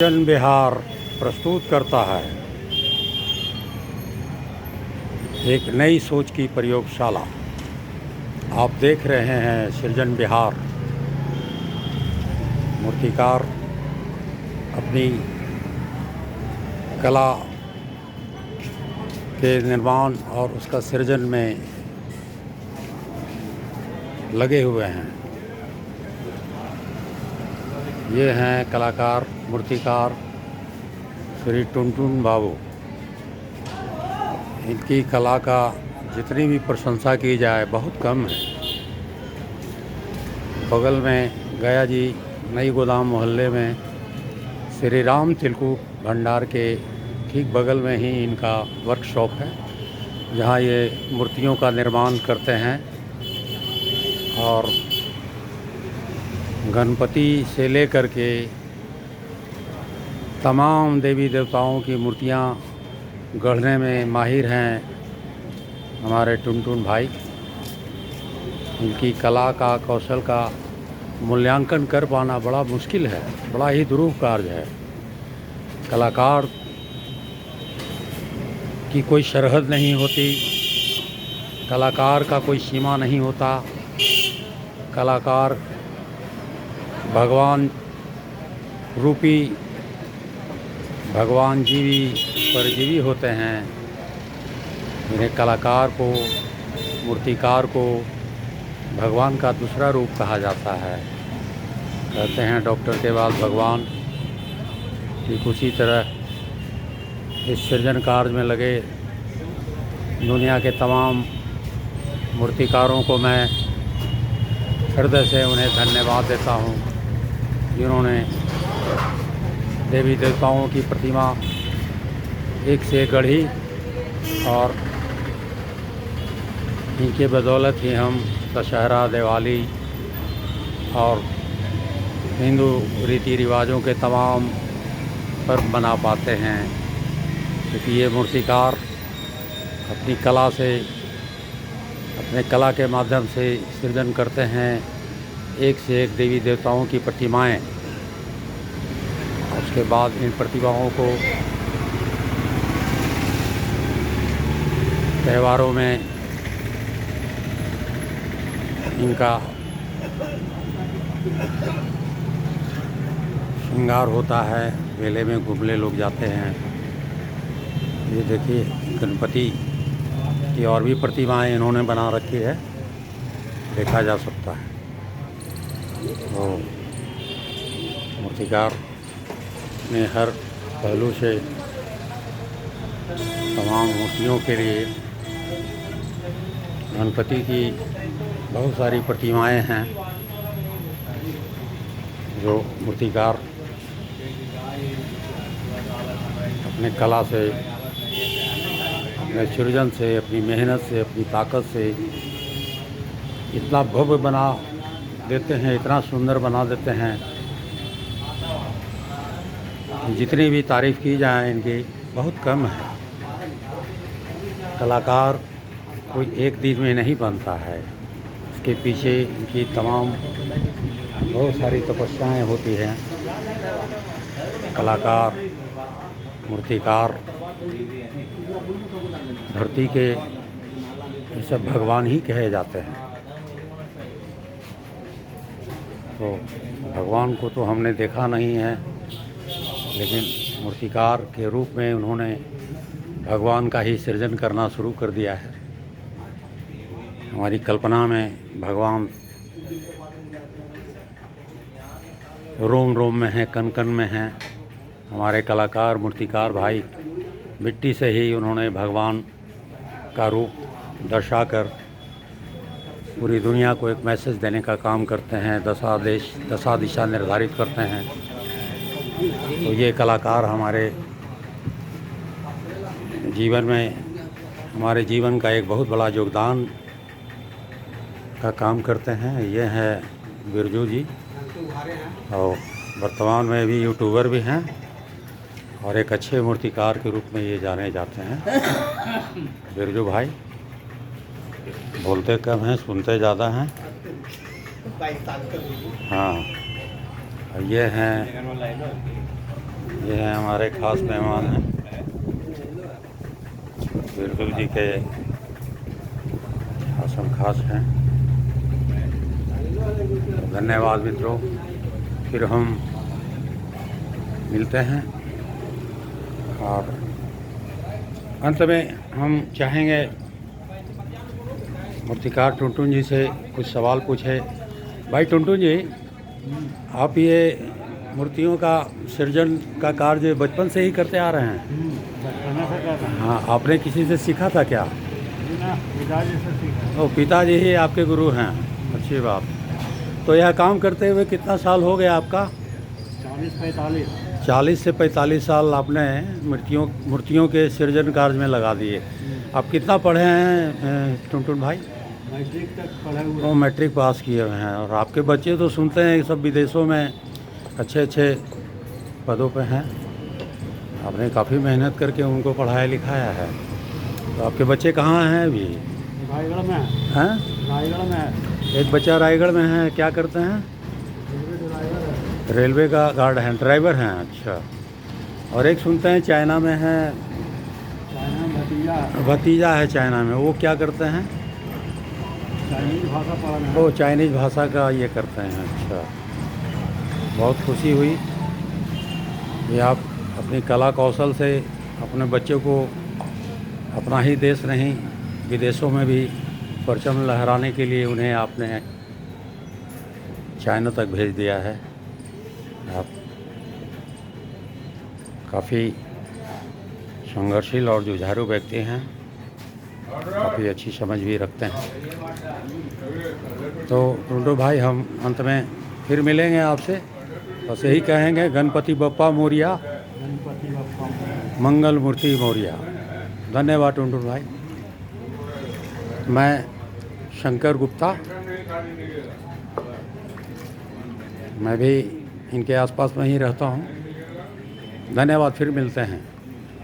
सृजन बिहार प्रस्तुत करता है एक नई सोच की प्रयोगशाला। आप देख रहे हैं सृजन बिहार। मूर्तिकार अपनी कला के निर्माण और उसका सृजन में लगे हुए हैं। ये हैं कलाकार मूर्तिकार श्री टुनटुन बाबू। इनकी कला का जितनी भी प्रशंसा की जाए बहुत कम है। बगल में गया जी नई गोदाम मोहल्ले में श्री राम तिलकुट भंडार के ठीक बगल में ही इनका वर्कशॉप है, जहाँ ये मूर्तियों का निर्माण करते हैं और गणपति से लेकर के तमाम देवी देवताओं की मूर्तियाँ गढ़ने में माहिर हैं हमारे टुनटुन भाई। इनकी कला का कौशल का मूल्यांकन कर पाना बड़ा मुश्किल है, बड़ा ही दुरूह कार्य है। कलाकार की कोई सरहद नहीं होती, कलाकार का कोई सीमा नहीं होता। कलाकार भगवान रूपी भगवान जीवी परजीवी होते हैं। इन्हें कलाकार को, मूर्तिकार को भगवान का दूसरा रूप कहा जाता है। कहते हैं डॉक्टर के बाद भगवान। ठीक उसी तरह इस सृजन कार्य में लगे दुनिया के तमाम मूर्तिकारों को मैं हृदय से उन्हें धन्यवाद देता हूँ, जिन्होंने देवी देवताओं की प्रतिमा एक से एक गढ़ी और इनके बदौलत ही हम दशहरा, दिवाली और हिंदू रीति रिवाजों के तमाम पर्व मना पाते हैं। क्योंकि ये मूर्तिकार अपनी कला से, अपने कला के माध्यम से सृजन करते हैं एक से एक देवी देवताओं की प्रतिमाएं। उसके बाद इन प्रतिमाओं को त्योहारों में इनका श्रृंगार होता है। मेले में घूमने लोग जाते हैं। ये देखिए गणपति की और भी प्रतिमाएं इन्होंने बना रखी है, देखा जा सकता है। तो मूर्तिकार ने हर पहलू से तमाम मूर्तियों के लिए गणपति की बहुत सारी प्रतिमाएं हैं जो मूर्तिकार अपने कला से, अपने सृजन से, अपनी मेहनत से, अपनी ताकत से इतना भव्य बना देते हैं, इतना सुंदर बना देते हैं। जितनी भी तारीफ़ की जाए इनकी बहुत कम है। कलाकार कोई एक दिन में नहीं बनता है, इसके पीछे इनकी तमाम बहुत सारी तपस्याएं होती हैं। कलाकार, मूर्तिकार धरती के ये सब भगवान ही कहे जाते हैं। तो भगवान को तो हमने देखा नहीं है, लेकिन मूर्तिकार के रूप में उन्होंने भगवान का ही सृजन करना शुरू कर दिया है। हमारी कल्पना में भगवान रोम रोम में है, कण कण में है। हमारे कलाकार, मूर्तिकार भाई मिट्टी से ही उन्होंने भगवान का रूप दर्शाकर पूरी दुनिया को एक मैसेज देने का काम करते हैं। दशा दिशा निर्धारित करते हैं। तो ये कलाकार हमारे जीवन में, हमारे जीवन का एक बहुत बड़ा योगदान का काम करते हैं। ये हैं बिरजू जी, और वर्तमान में भी यूट्यूबर भी हैं और एक अच्छे मूर्तिकार के रूप में ये जाने जाते हैं। बिरजू भाई बोलते कम हैं, सुनते ज़्यादा हैं। हाँ, ये हैं ये हैं हमारे खास मेहमान हैं, बिरजू जी के आश्रम खास हैं। धन्यवाद मित्रों, फिर हम मिलते हैं। और अंत में हम चाहेंगे मूर्तिकार टुनटुन जी से कुछ सवाल पूछे। भाई टुनटुन जी, आप ये मूर्तियों का सृजन का कार्य बचपन से ही करते आ रहे हैं? बचपन से करते हैं। हाँ, आपने किसी से सीखा था क्या? पिताजी से सीखा। ओ, पिताजी ही आपके गुरु हैं, अच्छी बात। तो यह काम करते हुए कितना साल हो गया आपका? 40-45। 40 से 45 साल आपने मूर्तियों के सृजन कार्य में लगा दिए। आप कितना पढ़े हैं टुनटुन भाई? मैट्रिक तक पढ़े हुए। वो मैट्रिक पास किए हुए हैं। और आपके बच्चे तो सुनते हैं सब विदेशों में अच्छे अच्छे पदों पे हैं। आपने काफ़ी मेहनत करके उनको पढ़ाया लिखाया है। तो आपके बच्चे कहाँ हैं अभी? रायगढ़ में है। हैं? रायगढ़ में है। एक बच्चा रायगढ़ में है, क्या करते हैं? ड्राइवर है। रेलवे का गार्ड हैं, ड्राइवर हैं। अच्छा। और एक सुनते हैं चाइना में है, चाइना में भतीजा है। भतीजा है चाइना में, वो क्या करते हैं? चाइनीज भाषा पढ़ना है। वो चाइनीज़ भाषा का ये करते हैं। अच्छा, बहुत खुशी हुई कि आप अपनी कला कौशल से अपने बच्चों को अपना ही देश नहीं विदेशों में भी परचम लहराने के लिए उन्हें आपने चाइना तक भेज दिया है। आप काफ़ी संघर्षशील और जुझारू व्यक्ति हैं, काफ़ी अच्छी समझ भी रखते हैं। तो टुनटुन भाई, हम अंत में फिर मिलेंगे आपसे, बस यही कहेंगे, गणपति बप्पा मोरिया, गणपति बप्पा मंगल मूर्ति मोरिया। धन्यवाद टुनटुन भाई। मैं शंकर गुप्ता, मैं भी इनके आसपास में ही रहता हूँ। धन्यवाद, फिर मिलते हैं।